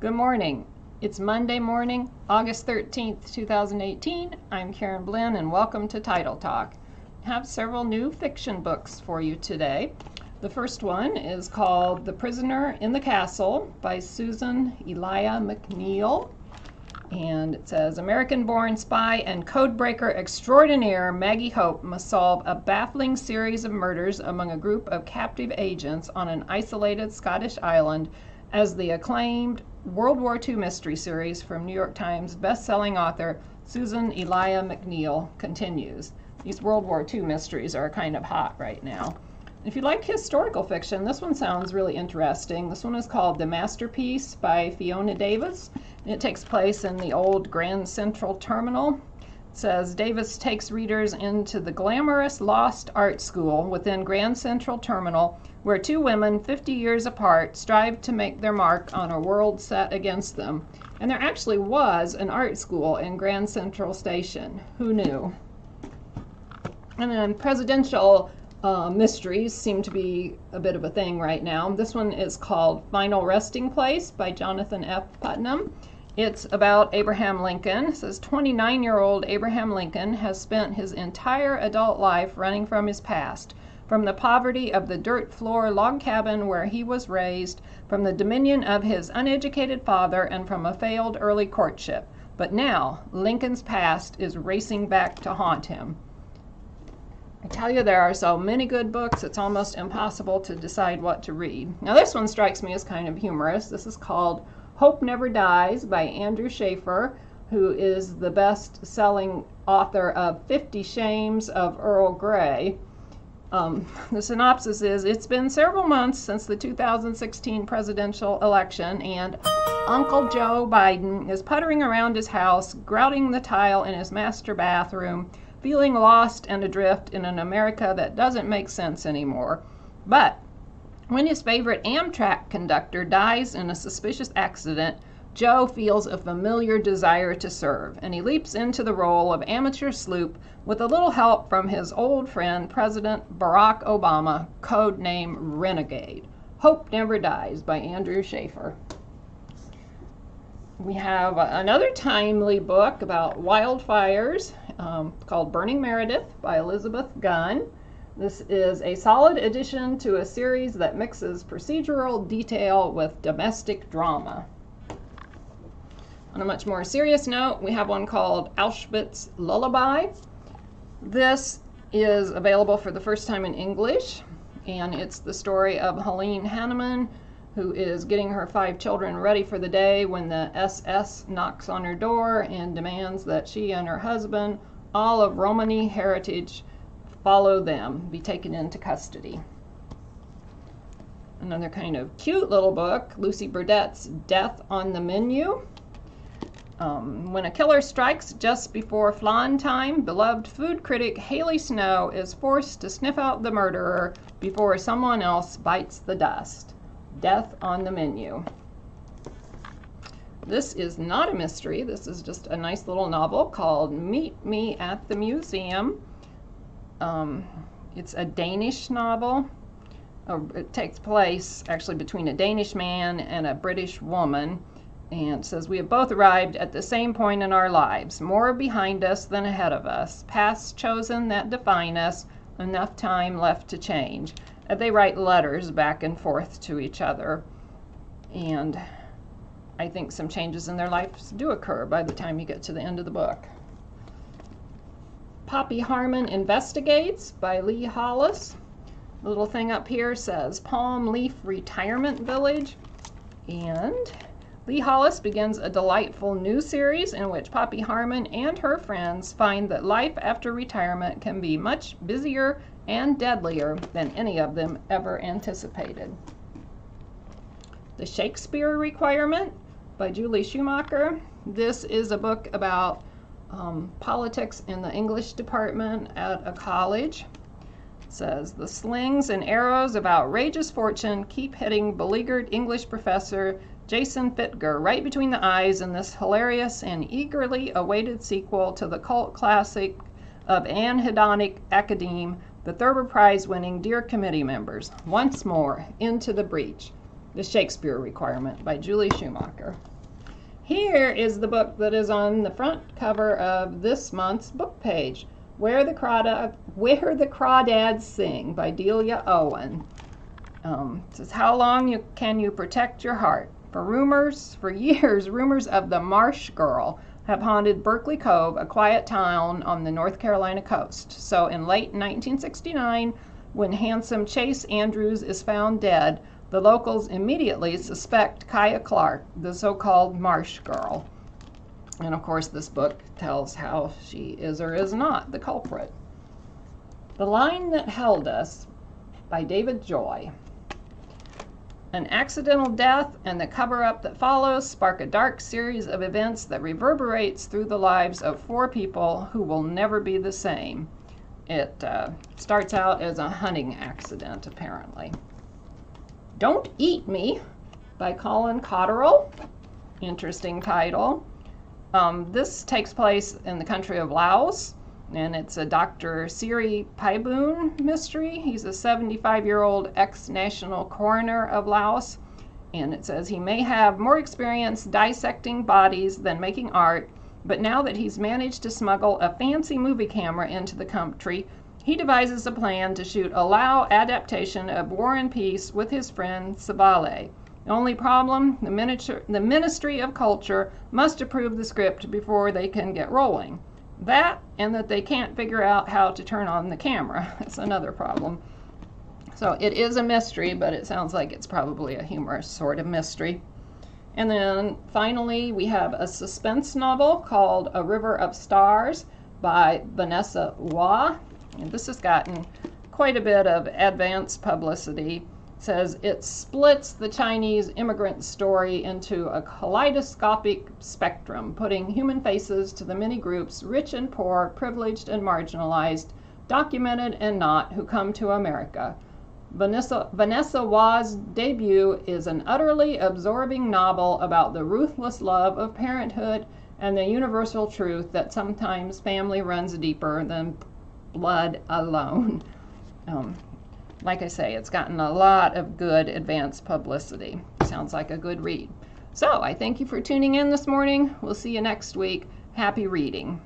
Good morning. It's Monday morning, August 13th, 2018. I'm Karen Blinn and welcome to Title Talk. I have several new fiction books for you today. The first one is called The Prisoner in the Castle by Susan Elia McNeill. And it says, American-born spy and codebreaker extraordinaire Maggie Hope must solve a baffling series of murders among a group of captive agents on an isolated Scottish island as the acclaimed World War II mystery series from New York Times best-selling author Susan Elia McNeill continues. These World War II mysteries are kind of hot right now. If you like historical fiction, this one sounds really interesting. This one is called The Masterpiece by Fiona Davis. It takes place in the old Grand Central Terminal. It says, Davis takes readers into the glamorous Lost Art School within Grand Central Terminal, where two women 50 years apart strive to make their mark on a world set against them. And there actually was an art school in Grand Central Station. Who knew? And then presidential mysteries seem to be a bit of a thing right now. This one is called Final Resting Place by Jonathan F. Putnam. It's about Abraham Lincoln. It says 29-year-old Abraham Lincoln has spent his entire adult life running from his past, from the poverty of the dirt floor log cabin where he was raised, from the dominion of his uneducated father, and from a failed early courtship. But now, Lincoln's past is racing back to haunt him. I tell you, there are so many good books, it's almost impossible to decide what to read. Now this one strikes me as kind of humorous. This is called Hope Never Dies by Andrew Schaefer, who is the best-selling author of 50 Shames of Earl Grey. The synopsis is, it's been several months since the 2016 presidential election, and Uncle Joe Biden is puttering around his house, grouting the tile in his master bathroom, feeling lost and adrift in an America that doesn't make sense anymore. But when his favorite Amtrak conductor dies in a suspicious accident, Joe feels a familiar desire to serve, and he leaps into the role of amateur sleuth with a little help from his old friend, President Barack Obama, codename Renegade. Hope Never Dies by Andrew Schaefer. We have another timely book about wildfires called Burning Meredith by Elizabeth Gunn. This is a solid addition to a series that mixes procedural detail with domestic drama. On a much more serious note, we have one called Auschwitz Lullaby. This is available for the first time in English, and it's the story of Helene Hanneman, who is getting her 5 children ready for the day when the SS knocks on her door and demands that she and her husband, all of Romani heritage, follow them, be taken into custody. Another kind of cute little book, Lucy Burdett's Death on the Menu. When a killer strikes just before flan time, beloved food critic Haley Snow is forced to sniff out the murderer before someone else bites the dust. Death on the Menu. This is not a mystery. This is just a nice little novel called Meet Me at the Museum. It's a Danish novel. It takes place actually between a Danish man and a British woman. And it says, we have both arrived at the same point in our lives, more behind us than ahead of us, paths chosen that define us, enough time left to change. And they write letters back and forth to each other. And I think some changes in their lives do occur by the time you get to the end of the book. Poppy Harmon Investigates by Lee Hollis. The little thing up here says Palm Leaf Retirement Village. And Lee Hollis begins a delightful new series in which Poppy Harmon and her friends find that life after retirement can be much busier and deadlier than any of them ever anticipated. The Shakespeare Requirement by Julie Schumacher. This is a book about politics in the English department at a college. It says, the slings and arrows of outrageous fortune keep hitting beleaguered English professor Jason Fittger right between the eyes in this hilarious and eagerly awaited sequel to the cult classic of anhedonic academe, the Thurber Prize-winning Dear Committee members. Once more, Into the Breach. The Shakespeare Requirement by Julie Schumacher. Here is the book that is on the front cover of this month's book page, Where the Crawdads Sing by Delia Owen. It says, how long can you protect your heart? For years, rumors of the Marsh Girl have haunted Berkeley Cove, a quiet town on the North Carolina coast. So in late 1969, when handsome Chase Andrews is found dead, the locals immediately suspect Kaya Clark, the so-called Marsh Girl. And of course, this book tells how she is or is not the culprit. The Line That Held Us by David Joy. An accidental death and the cover-up that follows spark a dark series of events that reverberates through the lives of 4 people who will never be the same. It starts out as a hunting accident, apparently. Don't Eat Me by Colin Cotterill. Interesting title. This takes place in the country of Laos, and it's a Dr. Siri Paiboon mystery. He's a 75-year-old ex-national coroner of Laos, and it says he may have more experience dissecting bodies than making art, but now that he's managed to smuggle a fancy movie camera into the country, he devises a plan to shoot a Lao adaptation of War and Peace with his friend Sabale. The only problem, the Ministry of Culture must approve the script before they can get rolling. That, and that they can't figure out how to turn on the camera. That's another problem. So it is a mystery, but it sounds like it's probably a humorous sort of mystery. And then finally, we have a suspense novel called A River of Stars by Vanessa Hua. And this has gotten quite a bit of advance publicity. It says it splits the Chinese immigrant story into a kaleidoscopic spectrum, putting human faces to the many groups, rich and poor, privileged and marginalized, documented and not, who come to America. Vanessa Hua's debut is an utterly absorbing novel about the ruthless love of parenthood and the universal truth that sometimes family runs deeper than blood alone. Like I say, it's gotten a lot of good advance publicity. Sounds like a good read. So I thank you for tuning in this morning. We'll see you next week. Happy reading.